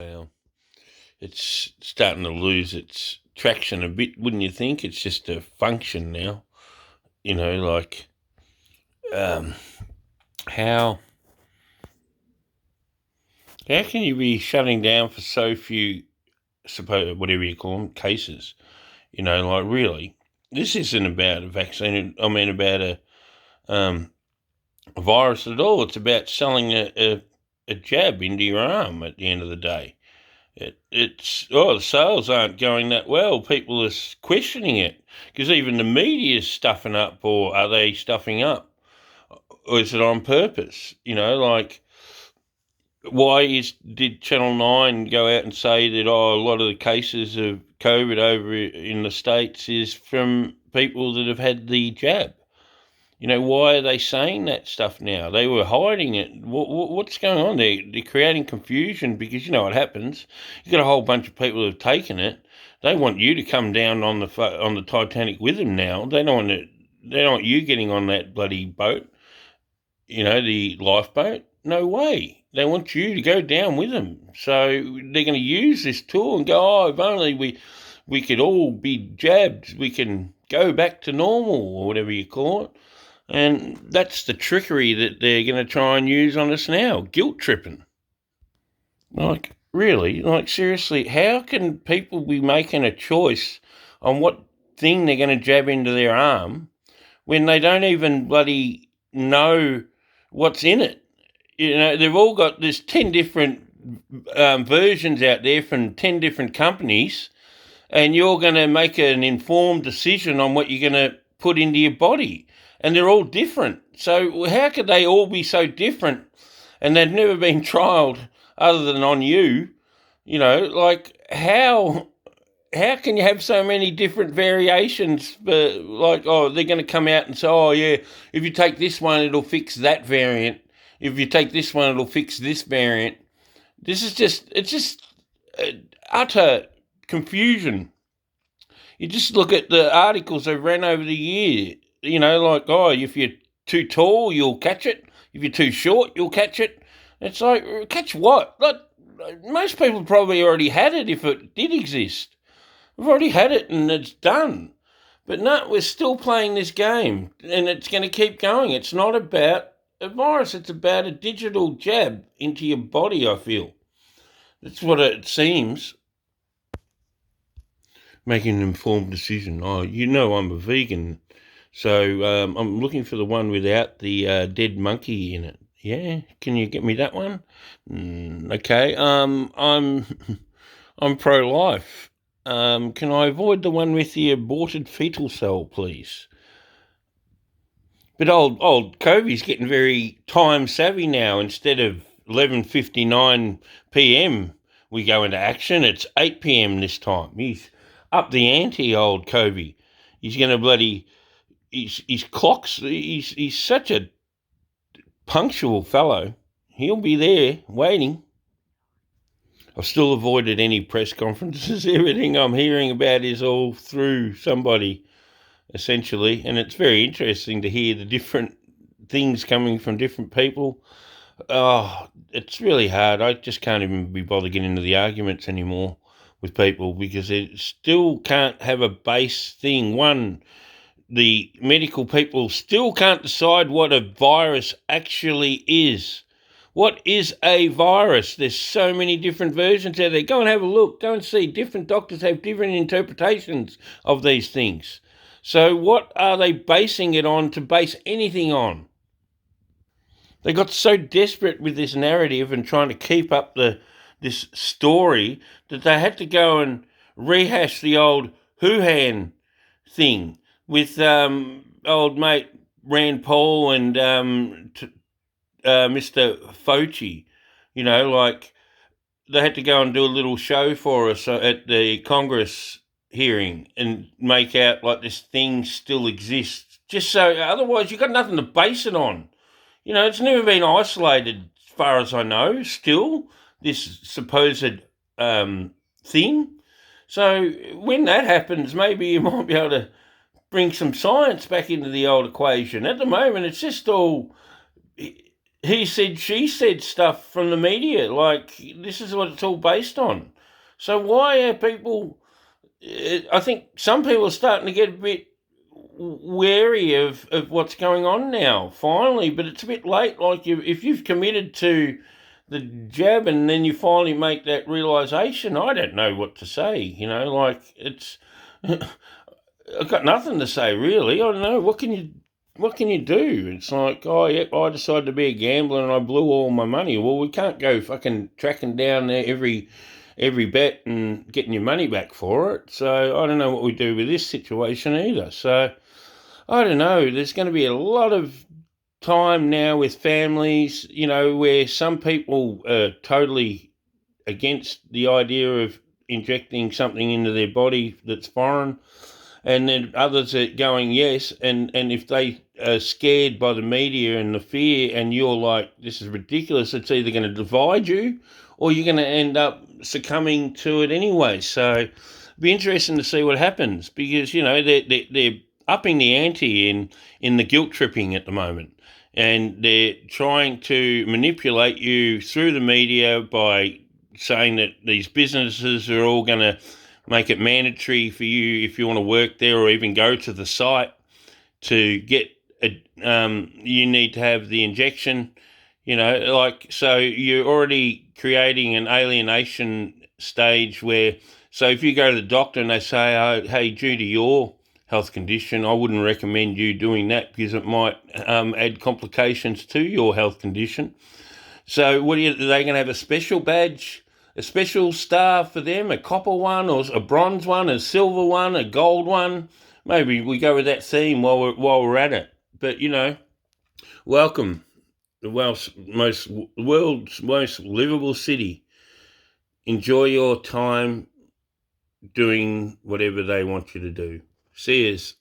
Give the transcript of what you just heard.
Well, it's starting to lose its traction a bit, wouldn't you think? It's just a function now. Like um, how how can you be shutting down for so few, suppose whatever you call them, cases? Like really, this isn't about a vaccine. I mean, about a virus at all. It's about selling a jab into your arm at the end of the day. The sales aren't going that well. People are questioning it because even the media is stuffing up, or are they stuffing up, or is it on purpose? Like did Channel 9 go out and say that a lot of the cases of COVID over in the States is from people that have had the jab? Why are they saying that stuff now? They were hiding it. What's going on? They're creating confusion because you know what happens. You've got a whole bunch of people who have taken it. They want you to come down on the Titanic with them now. They don't want it. They don't want you getting on that bloody boat. The lifeboat. No way. They want you to go down with them. So they're going to use this tool and go, oh, if only we could all be jabbed, we can go back to normal or whatever you call it. And that's the trickery that they're going to try and use on us now, guilt tripping. Like, really? Like, seriously, how can people be making a choice on what thing they're going to jab into their arm when they don't even bloody know what's in it? They've all got, there's 10 different versions out there from 10 different companies, and you're going to make an informed decision on what you're going to put into your body. And they're all different. So how could they all be so different and they've never been trialled other than on you? Like how can you have so many different variations? But like, oh, they're going to come out and say, oh yeah, if you take this one, it'll fix that variant. If you take this one, it'll fix this variant. It's just utter confusion. You just look at the articles they've ran over the year. Like, oh, if you're too tall, you'll catch it. If you're too short, you'll catch it. It's like, catch what? Like, most people probably already had it if it did exist. We've already had it and it's done. But no, we're still playing this game and it's going to keep going. It's not about a virus, it's about a digital jab into your body, I feel. That's what it seems. Making an informed decision. Oh, I'm a vegan. So I'm looking for the one without the dead monkey in it. Yeah, can you get me that one? Okay. I'm pro-life. Can I avoid the one with the aborted fetal cell, please? But old Kobe's getting very time savvy now. Instead of 11:59 p.m. we go into action. It's 8 p.m. this time. He's up the ante, old Kobe. He's going to bloody his clocks. He's such a punctual fellow. He'll be there waiting. I've still avoided any press conferences. Everything I'm hearing about is all through somebody, essentially, and it's very interesting to hear the different things coming from different people. Oh, it's really hard. I just can't even be bothered getting into the arguments anymore with people because they still can't have a base thing. One, the medical people still can't decide what a virus actually is. What is a virus? There's so many different versions out there. Go and have a look. Go and see. Different doctors have different interpretations of these things. So what are they basing it on to base anything on? They got so desperate with this narrative and trying to keep up this story that they had to go and rehash the old Wuhan thing with old mate Rand Paul and Mr. Fauci. Like they had to go and do a little show for us at the Congress hearing and make out like this thing still exists. Just so, otherwise you've got nothing to base it on. It's never been isolated as far as I know, still, this supposed thing. So when that happens, maybe you might be able to bring some science back into the old equation. At the moment, it's just all he said, she said stuff from the media. Like, this is what it's all based on. So why are people? I think some people are starting to get a bit wary of what's going on now. Finally, but it's a bit late. Like, if you've committed to the jab and then you finally make that realization, I don't know what to say. Like, it's. I've got nothing to say really. I don't know. What can you do? It's like, oh yeah, I decided to be a gambler and I blew all my money. Well, we can't go fucking tracking down every bet and getting your money back for it. So I don't know what we do with this situation either. So I don't know. There's going to be a lot of time now with families, where some people are totally against the idea of injecting something into their body that's foreign, and then others are going yes, and if they are scared by the media and the fear, and you're like, this is ridiculous, it's either going to divide you or you're going to end up succumbing to it anyway. So it'd be interesting to see what happens, because they're upping the ante in the guilt tripping at the moment, and they're trying to manipulate you through the media by saying that these businesses are all going to make it mandatory for you, if you want to work there or even go to the site to get you need to have the injection. So you're already creating an alienation stage where, so if you go to the doctor and they say, oh, hey, due to your health condition, I wouldn't recommend you doing that because it might add complications to your health condition. So are they going to have a special badge, a special star for them, a copper one or a bronze one, a silver one, a gold one? Maybe we go with that theme while we're at it. But welcome, the world's most livable city. Enjoy your time doing whatever they want you to do. See yous.